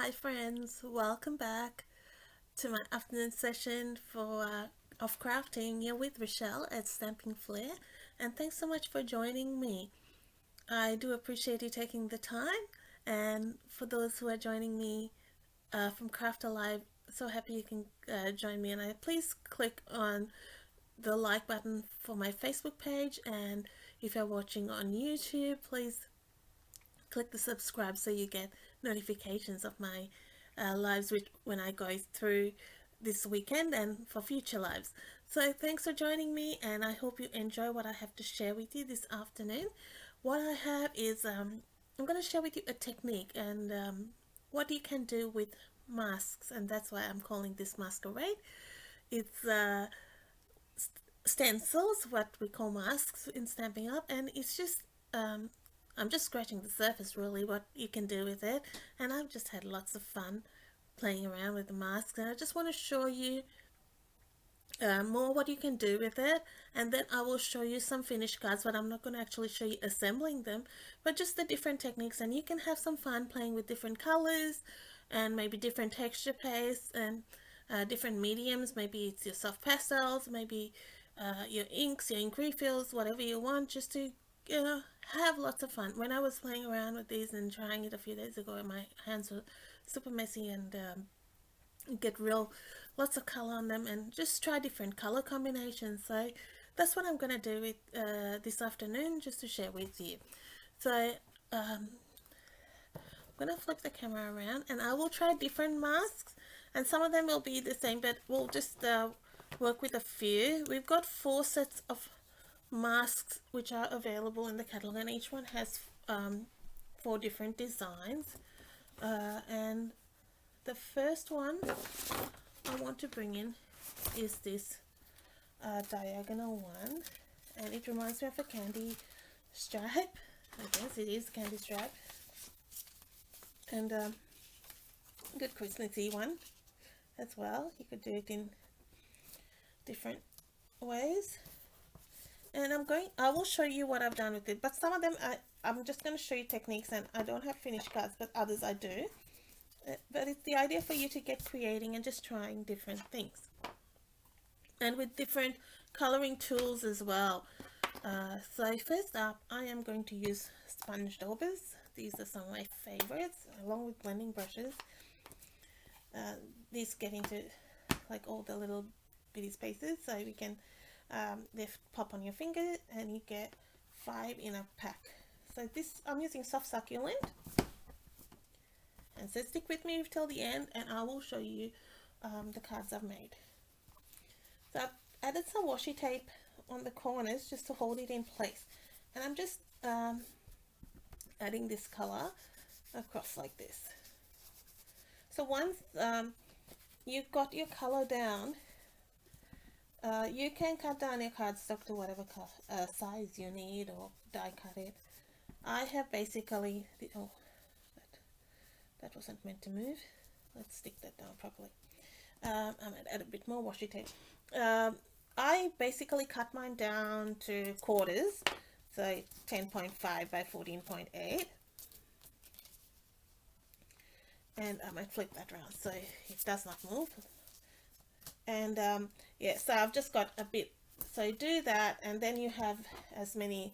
Hi friends, welcome back to my afternoon session of crafting here with Rochelle at Stamping Flair, and thanks so much for joining me. I do appreciate you taking the time, and for those who are joining me from Craft Alive, so happy you can join me, and please click on the like button for my Facebook page, and if you're watching on YouTube, please click the subscribe so you get notifications of my lives when I go through this weekend and for future lives. So thanks for joining me, and I hope you enjoy what I have to share with you this afternoon. What I have is I'm going to share with you a technique and what you can do with masks, and that's why I'm calling this Mask-e-Rade. It's stencils, what we call masks in Stampin' Up, and it's just I'm just scratching the surface really what you can do with it, and I've just had lots of fun playing around with the masks, and I just want to show you more what you can do with it, and then I will show you some finished cards, but I'm not going to actually show you assembling them, but just the different techniques, and you can have some fun playing with different colors and maybe different texture pastes and different mediums. Maybe it's your soft pastels, maybe your inks, your ink refills, whatever you want, just to have lots of fun. When I was playing around with these and trying it a few days ago, my hands were super messy and get lots of color on them, and just try different color combinations. So that's what I'm going to do with this afternoon, just to share with you. So I'm going to flip the camera around, and I will try different masks, and some of them will be the same, but we'll just work with a few. We've got 4 sets of masks which are available in the catalog, and each one has 4 different designs, and the first one I want to bring in is this diagonal one, and it reminds me of a candy stripe. I guess it is candy stripe, and good Christmassy one as well. You could do it in different ways, and I will show you what I've done with it, but some of them I'm just going to show you techniques, and I don't have finished cards, but others I do. But it's the idea for you to get creating and just trying different things, and with different coloring tools as well. So first up, I am going to use sponge daubers. These are some of my favorites, along with blending brushes. These get into like all the little bitty spaces, so we can they pop on your finger, and you get 5 in a pack. So this, I'm using soft succulent, and so stick with me till the end, and I will show you the cards I've made. So I've added some washi tape on the corners just to hold it in place, and I'm just adding this color across like this. So once you've got your color down, you can cut down your cardstock to whatever size you need, or die cut it. I have basically that wasn't meant to move. Let's stick that down properly. I might add a bit more washi tape. I basically cut mine down to quarters, so 10.5 by 14.8, and I might flip that around so it does not move. And yeah, so I've just got a bit, so do that, and then you have as many,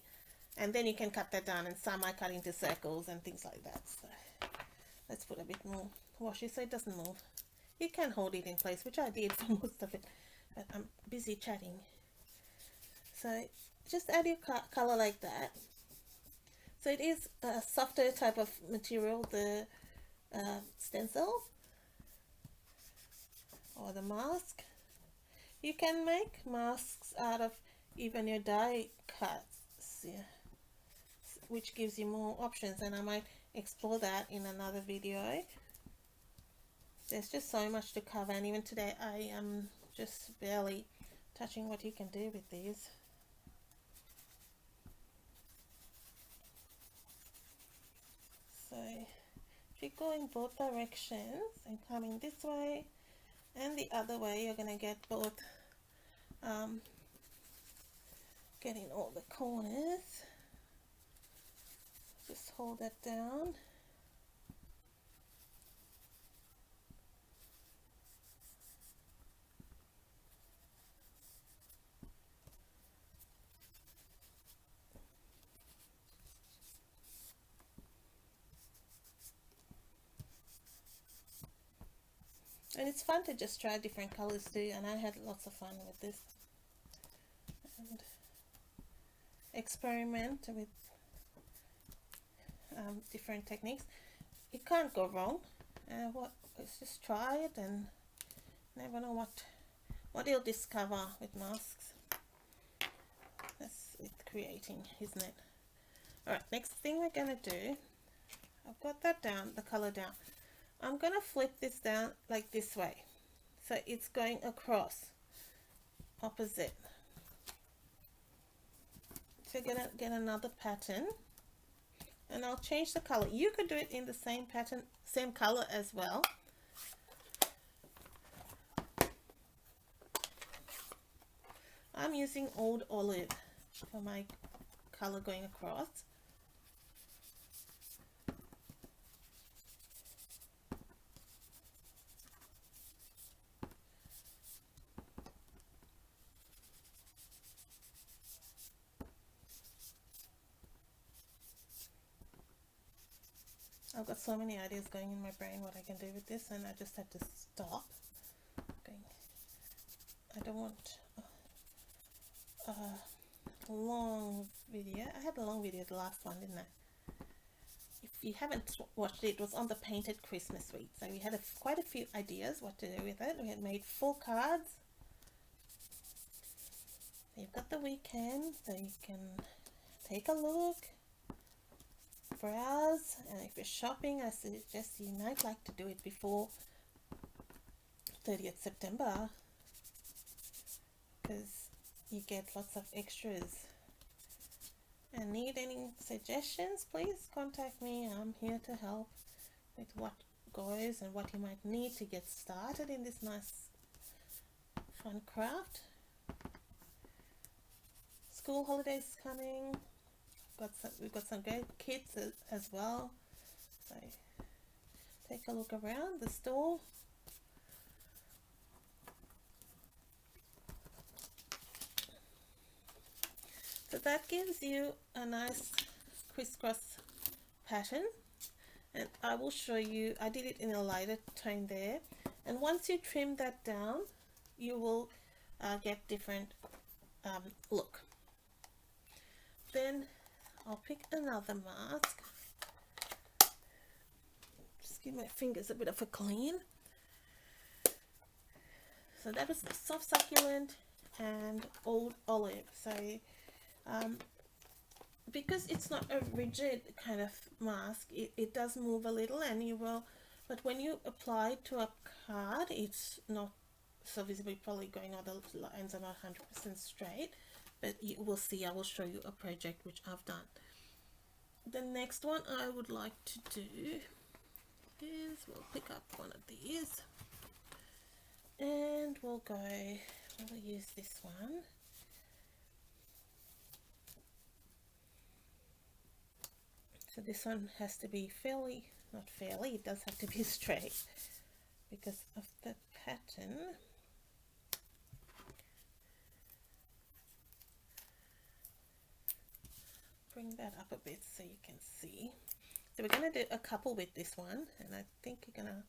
and then you can cut that down, and some I cut into circles and things like that. So let's put a bit more washi so it doesn't move. You can hold it in place, which I did for most of it, but I'm busy chatting. So just add your color like that. So it is a softer type of material, the stencil or the mask. You can make masks out of even your die cuts, yeah, which gives you more options, and I might explore that in another video. There's just so much to cover, and even today I am just barely touching what you can do with these. So if you go in both directions and coming this way and the other way, you're going to get both, getting all the corners. Just hold that down. And it's fun to just try different colors too, and I had lots of fun with this and experiment with different techniques. You can't go wrong. Let's just try it and never know what you'll discover with masks. That's with creating, isn't it? Alright, next thing we're going to do, I've got that down, the color down. I'm going to flip this down like this way. So it's going across, opposite. So you're going to get another pattern. And I'll change the color. You could do it in the same pattern, same color as well. I'm using Old Olive for my color going across. I've got so many ideas going in my brain what I can do with this, and I just had to stop. I don't want a long video. I had a long video, the last one, didn't I? If you haven't watched it, it was on the painted Christmas wreath. So we had quite a few ideas what to do with it. We had made 4 cards. You've got the weekend, so you can take a look, browse, and if you're shopping, I suggest you might like to do it before 30th September because you get lots of extras. And need any suggestions, please contact me. I'm here to help with what goes and what you might need to get started in this nice fun craft. School holidays coming. We've got some great kits as well. So take a look around the store. So that gives you a nice crisscross pattern, and I will show you. I did it in a lighter tone there, and once you trim that down, you will get different look. Then I'll pick another mask. Just give my fingers a bit of a clean. So that was the soft succulent and Old Olive. So because it's not a rigid kind of mask, it does move a little, and you will, but when you apply it to a card, it's not so visible. Probably going on, the lines are not 100% straight, but you will see. I will show you a project which I've done. The next one I would like to do is we'll pick up one of these and we'll use this one. So this one has to be not fairly, it does have to be straight because of the pattern. Bring that up a bit so you can see. So we're going to do a couple with this one, and I think you're going to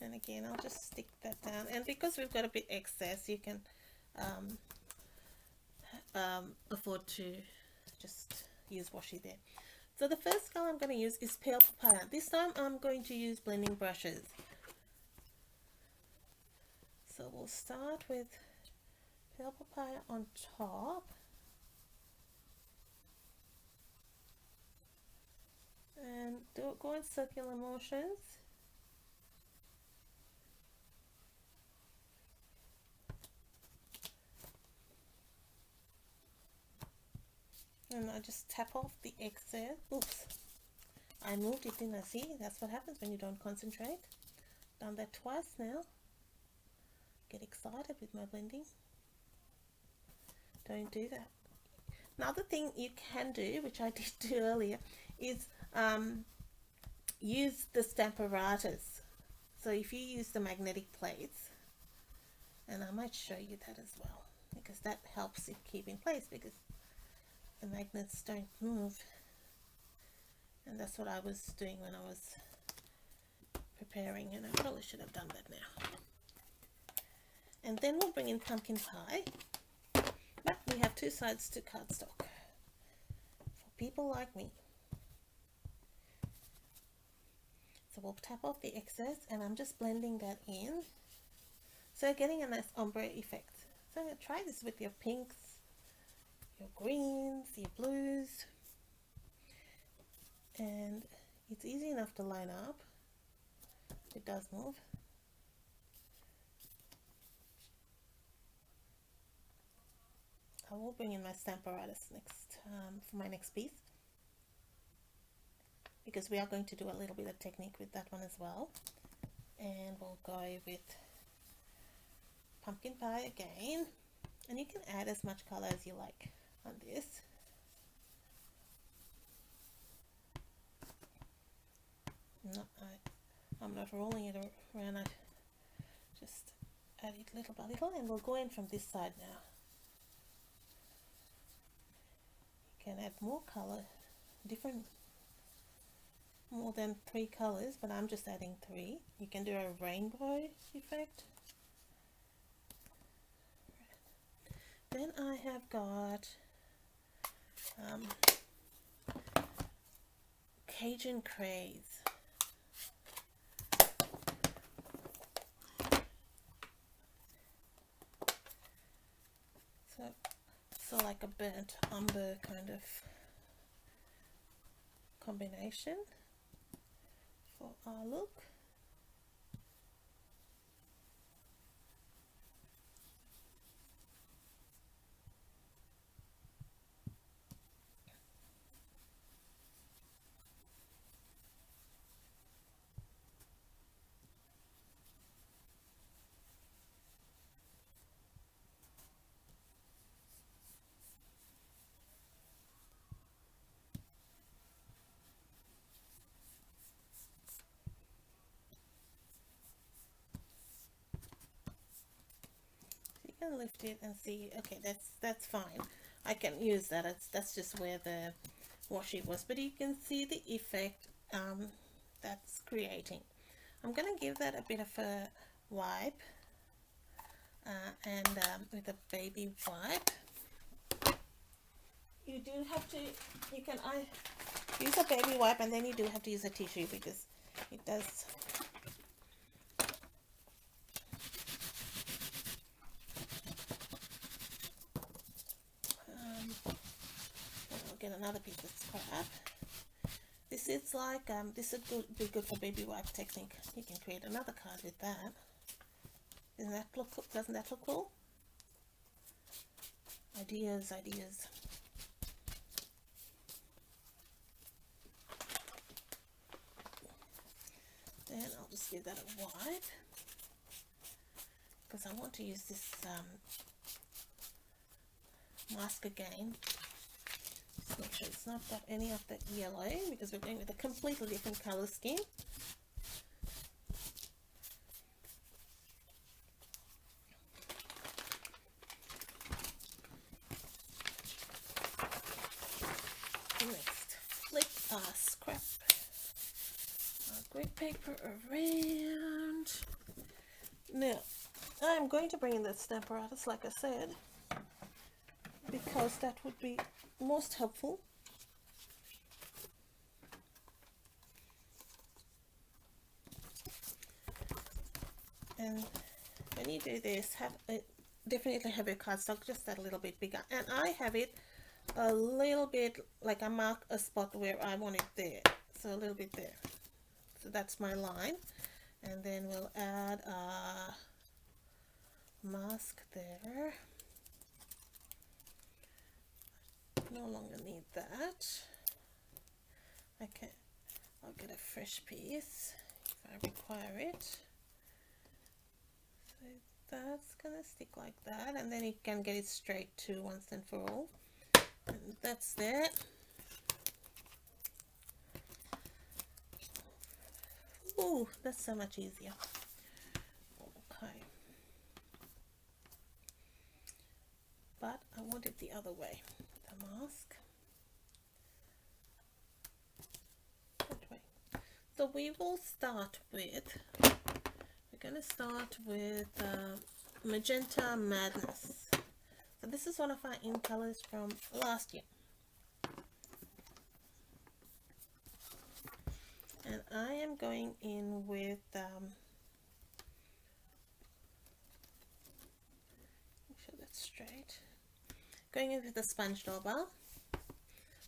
and again I'll just stick that down, and because we've got a bit excess, you can afford to just use washi there. So the first color I'm going to use is Pale Papaya. This time I'm going to use blending brushes. So we'll start with Pale Papaya on top, and go in circular motions. And I just tap off the excess. Oops, I moved it, didn't I? See, that's what happens when you don't concentrate. Done that twice now. Get excited with my blending. Don't do that. Another thing you can do, which I did do earlier, is use the Stamparatus. So if you use the magnetic plates, and I might show you that as well, because that helps it keep in place, because the magnets don't move, and that's what I was doing when I was preparing, and I probably should have done that now. And then we'll bring in pumpkin pie, but we have two sides to cardstock for people like me. So we'll tap off the excess, and I'm just blending that in, so getting a nice ombre effect. So try this with your pinks, your greens, your blues, and it's easy enough to line up. It does move. I will bring in my Stamparatus next for my next piece, because we are going to do a little bit of technique with that one as well. And we'll go with pumpkin pie again, and you can add as much color as you like on this. No, I'm not rolling it around, I just add it little by little, and we'll go in from this side now. You can add more color, more than 3 colors, but I'm just adding 3. You can do a rainbow effect. Then I have got Cajun Craze. So like a burnt umber kind of combination for our look. Can lift it and see, okay, that's fine. I can use that. That's just where the washi was, but you can see the effect that's creating. I'm going to give that a bit of a wipe, and with a baby wipe. You do have to, you can use a baby wipe, and then you do have to use a tissue, because it does. Get another piece of scrap. This is like this would be good for baby wipe technique. You can create another card with that. Doesn't that look cool? Ideas. Then I'll just give that a wipe, because I want to use this mask again. Make sure it's not got any of that yellow, because we're going with a completely different color scheme. Next, flip our scrap, our grid paper around. Now, I'm going to bring in the Stamparatus, like I said, because that would be most helpful. And when you do this, definitely have your cardstock just that little bit bigger, and I have it a little bit, like I mark a spot where I want it there, so a little bit there, so that's my line. And then we'll add a mask there. No longer need that. Okay, I'll get a fresh piece if I require it. So that's gonna stick like that, and then you can get it straight to once and for all. And that's that. Ooh, that's so much easier. Okay. But I want it the other way. The mask. So we will start with, we're going to start with Magenta Madness. So this is one of our ink colors from last year. And I am going in with, make sure that's straight, going in with the sponge dauber.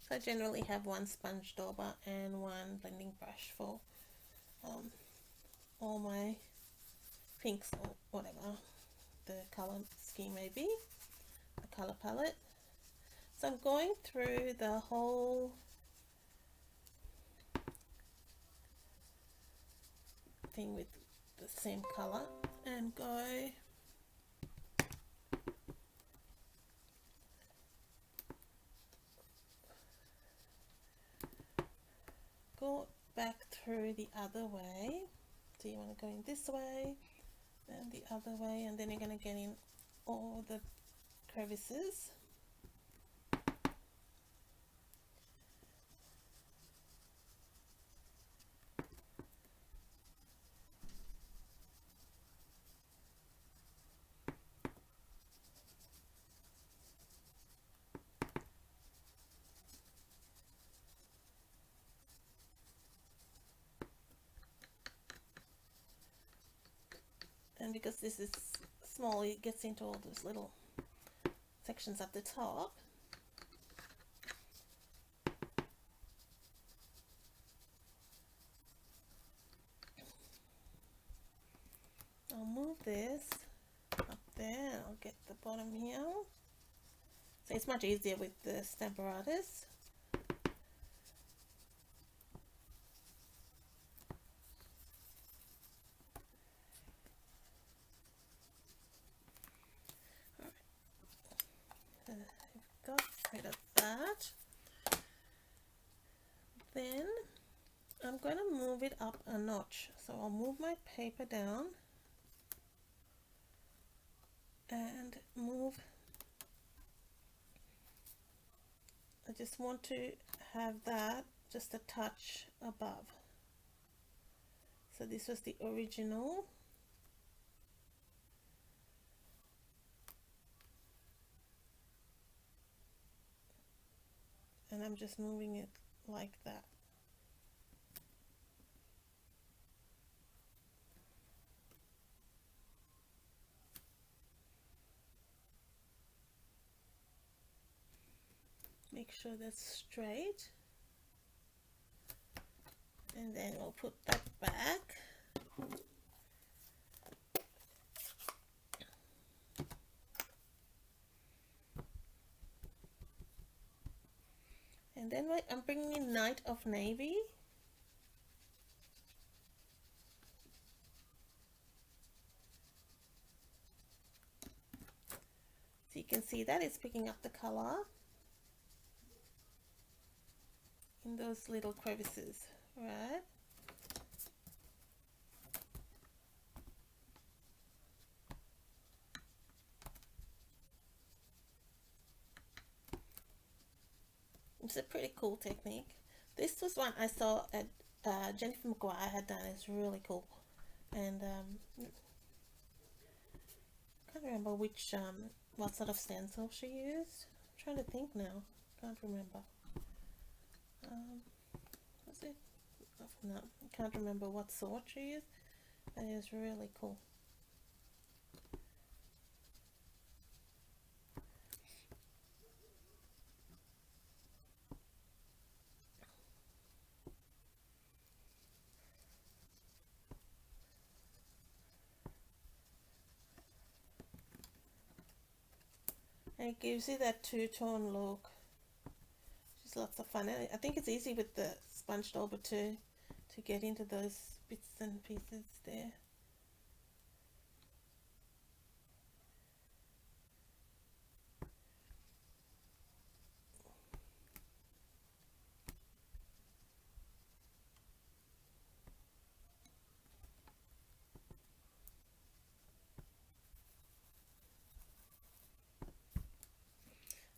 So I generally have one sponge dauber and one blending brush for all my pinks or whatever the color scheme may be, the color palette. So I'm going through the whole thing with the same color and go back through the other way. So you want to go in this way and the other way, and then you're going to get in all the crevices. And because this is small, it gets into all those little sections at the top. I'll move this up there, I'll get the bottom here. So it's much easier with the Stamparatus. Got rid of that. Then I'm going to move it up a notch. So I'll move my paper down and move. I just want to have that just a touch above. So this was the original. And I'm just moving it like that. Make sure that's straight. And then we'll put that back. And then I'm bringing in Night of Navy. So you can see that it's picking up the color in those little crevices, right? It's a pretty cool technique. This was one I saw at Jennifer McGuire had done. It's really cool. And can't remember which what sort of stencil she used. I'm trying to think now. Can't remember. Was it? No, I can't remember what sort she used. But it was really cool. And it gives you that two-tone look. Just lots of fun. I think it's easy with the sponge dauber too, to get into those bits and pieces there.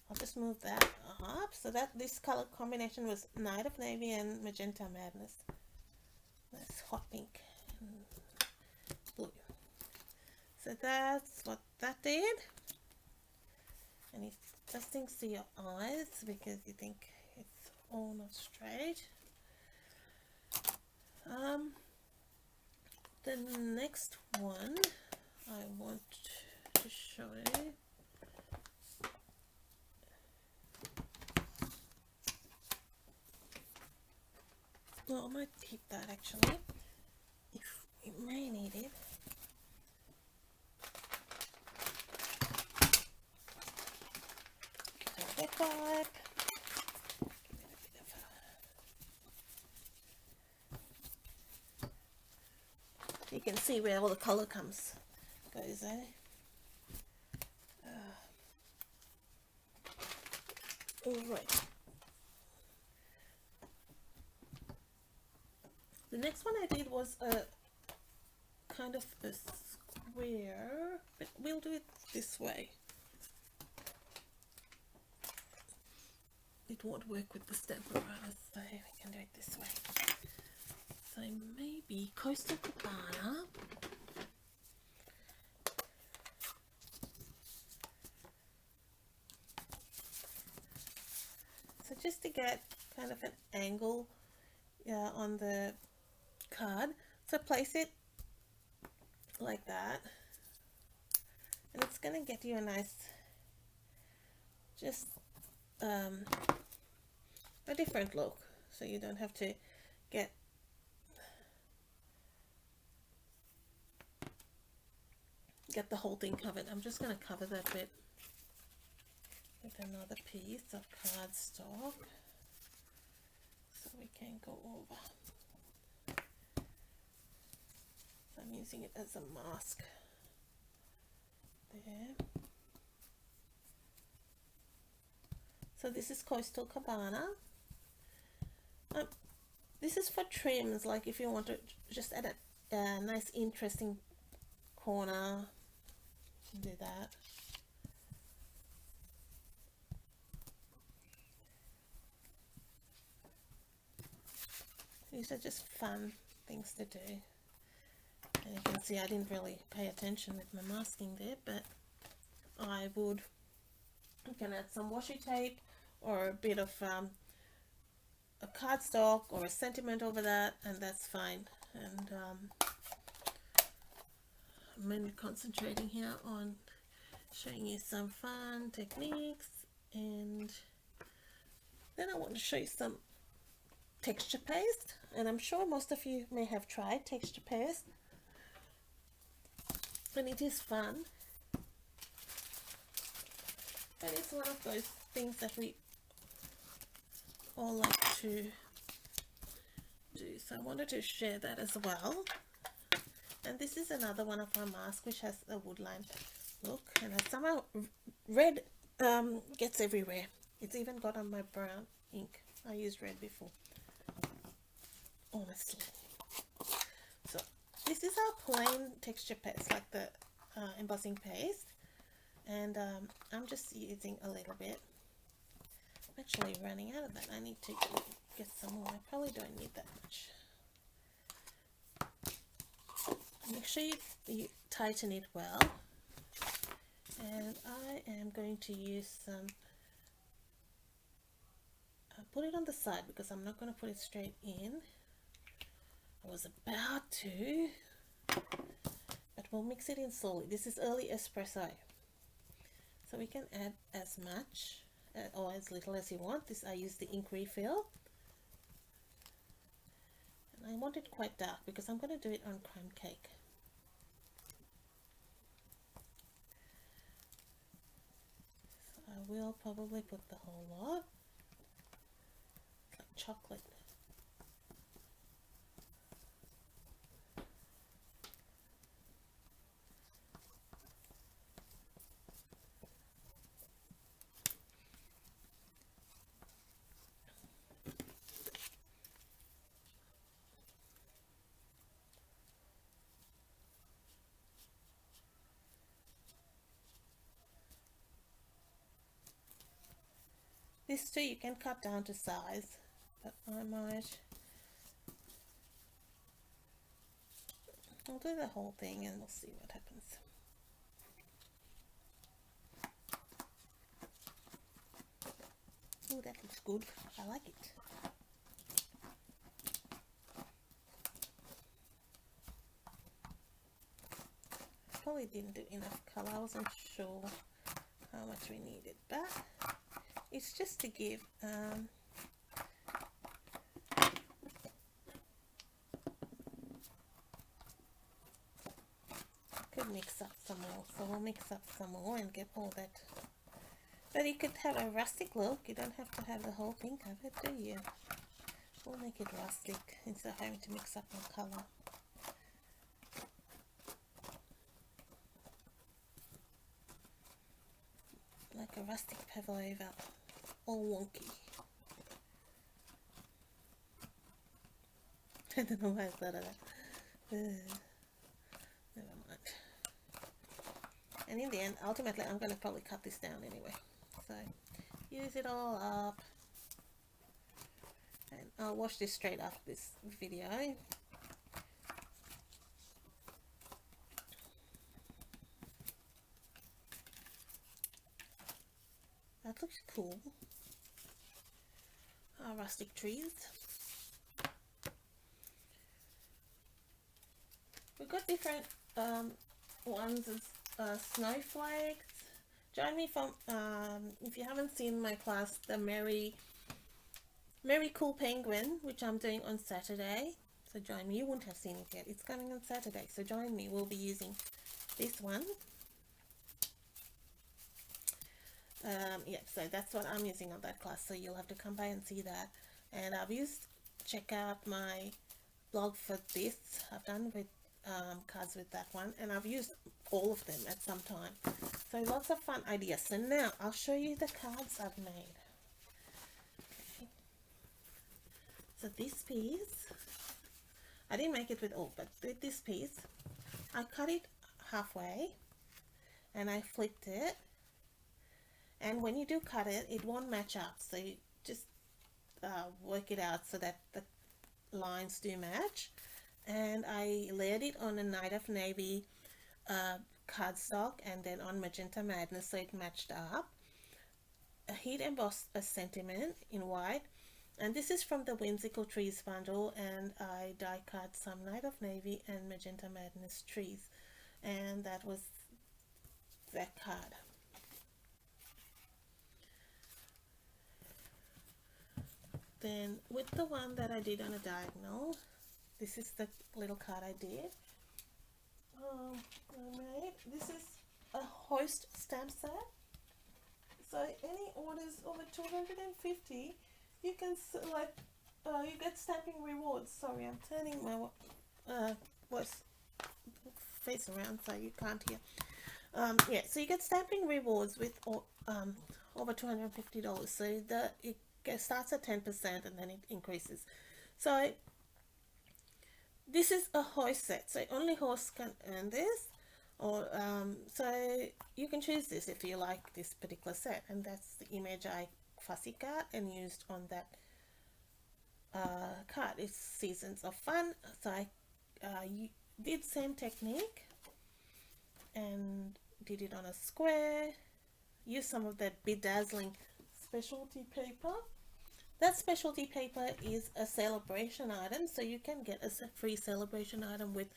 I'll just move that up. So that this color combination was Night of Navy and Magenta Madness. hot pink and blue. So that's what that did. And it just stinks to your eyes because you think it's all not straight. The next one I want to show you. Well, I might keep that actually, if we may need it. Get a wet wipe. You can see where all the colour goes, eh? Alright. The next one I did was a kind of a square, but we'll do it this way. It won't work with the Stamparatus, so we can do it this way. So maybe Coastal Cabana. So just to get kind of an angle on the card, so place it like that, and it's going to get you a nice, just a different look, so you don't have to get the whole thing covered. I'm just going to cover that bit with another piece of cardstock so we can go over. I'm using it as a mask there. So this is Coastal Cabana. This is for trims, like if you want to just add a nice interesting corner, you can do that. These are just fun things to do. And you can see I didn't really pay attention with my masking there, but I would, you can add some washi tape or a bit of a cardstock or a sentiment over that, and that's fine. And I'm mainly concentrating here on showing you some fun techniques, and then I want to show you some texture paste, and I'm sure most of you may have tried texture paste, and it is fun, but it's one of those things that we all like to do, so I wanted to share that as well. And this is another one of our masks which has a woodline look, and somehow red gets everywhere. It's even got on my brown ink. I used red before, honestly. So this is our plain texture paste, like the embossing paste, and I'm just using a little bit. I'm actually running out of that. I need to get some more. I probably don't need that much. Make sure you tighten it well, and I am going to use some, put it on the side because I'm not going to put it straight in. I was about to, but we'll mix it in slowly. This is early espresso, so we can add as much or as little as you want. This, I use the ink refill, and I want it quite dark because I'm going to do it on crumb cake. So I will probably put the whole lot, like chocolate. This too you can cut down to size, but I might I'll do the whole thing and we'll see what happens. Oh, that looks good. I like it. Probably didn't do enough colour. I wasn't sure how much we needed, but it's just to give could mix up some more, so we'll mix up some more and get all that. But you could have a rustic look. You don't have to have the whole pink of it, do you? We'll make it rustic instead of having to mix up more colour. Like a rustic pavlova, all wonky. I don't know why I thought of that. Never mind. And in the end, ultimately, I'm going to probably cut this down anyway. So, use it all up. And I'll wash this straight after this video. That looks cool. Our rustic trees. We've got different ones as snowflakes. Join me from, if you haven't seen my class, the Merry Cool Penguin, which I'm doing on Saturday. So join me. You wouldn't have seen it yet. It's coming on Saturday. So join me. We'll be using this one. Yeah, so that's what I'm using on that class. So you'll have to come by and see that. And check out my blog for this. I've done with cards with that one, and I've used all of them at some time. So lots of fun ideas. So now I'll show you the cards I've made. Okay. So this piece, I didn't make it with all, but with this piece, I cut it halfway and I flipped it. And when you do cut it, it won't match up. So you just work it out so that the lines do match. And I layered it on a Night of Navy cardstock and then on Magenta Madness so it matched up. I heat embossed a sentiment in white, and this is from the Whimsical Trees bundle, and I die cut some Night of Navy and Magenta Madness trees, and that was that card. Then with the one that I did on a diagonal, this is the little card I did. This is a Hoist Stamp Set. So any orders over 250, you can select, you get stamping rewards. Sorry, I'm turning my voice face around so you can't hear. Yeah, so you get stamping rewards with over $250. So it starts at 10% and then it increases. So this is a Hoist set, so only Hoist can earn this, or so you can choose this if you like this particular set, and that's the image I fussy cut and used on that card. It's Seasons of Fun. So I did same technique and did it on a square, used some of that bedazzling specialty paper. That specialty paper is a Sale-A-Bration item, so you can get a free Sale-A-Bration item with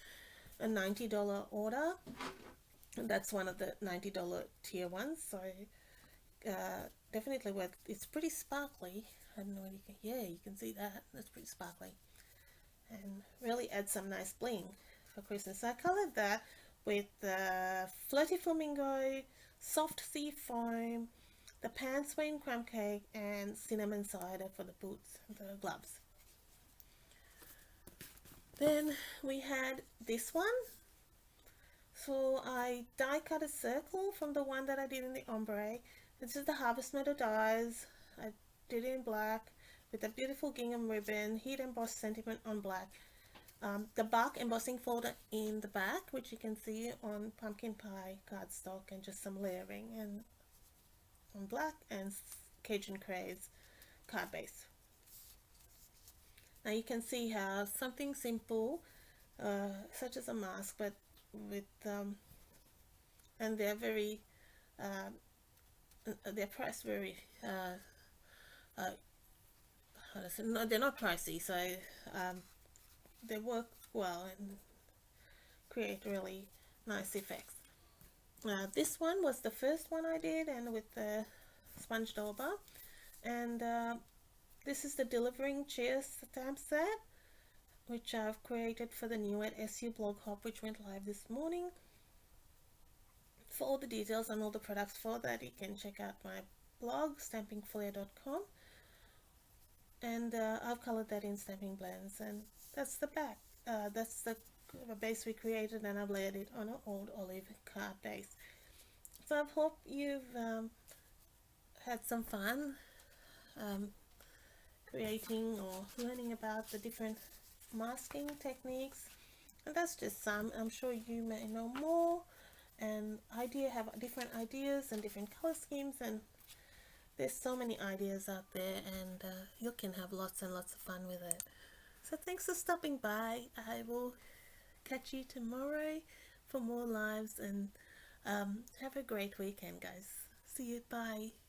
a $90 order, and that's one of the $90 tier ones. So definitely worth. It's pretty sparkly. I don't know if you can. Yeah, you can see that. That's pretty sparkly, and really adds some nice bling for Christmas. So I colored that with the Flirty Flamingo, Soft Sea Foam, the Pants Wayne Crumb Cake, and Cinnamon Cider for the boots, the gloves. Then we had this one. So I die cut a circle from the one that I did in the ombre. This is the Harvest Meadow dies. I did it in black with a beautiful gingham ribbon, heat embossed sentiment on black. The bark embossing folder in the back, which you can see on pumpkin pie cardstock, and just some layering and on black, and Cajun Craze card base. Now you can see how something simple such as a mask, but with and they're very they're priced very uh, how to say, no, they're not pricey, so um, they work well and create really nice effects. This one was the first one I did, and with the sponge dauber, and this is the delivering chair stamp set, which I've created for the new at SU blog hop, which went live this morning. For all the details on all the products for that, you can check out my blog, stampingflair.com, and I've colored that in Stamping Blends, and that's the back. That's the base we created, and I've layered it on an old olive card base. So I hope you've had some fun creating or learning about the different masking techniques, and that's just some. I'm sure you may know more and have different ideas and different color schemes, and there's so many ideas out there, and you can have lots and lots of fun with it. So thanks for stopping by. I will catch you tomorrow for more lives, and have a great weekend, guys. See you. Bye.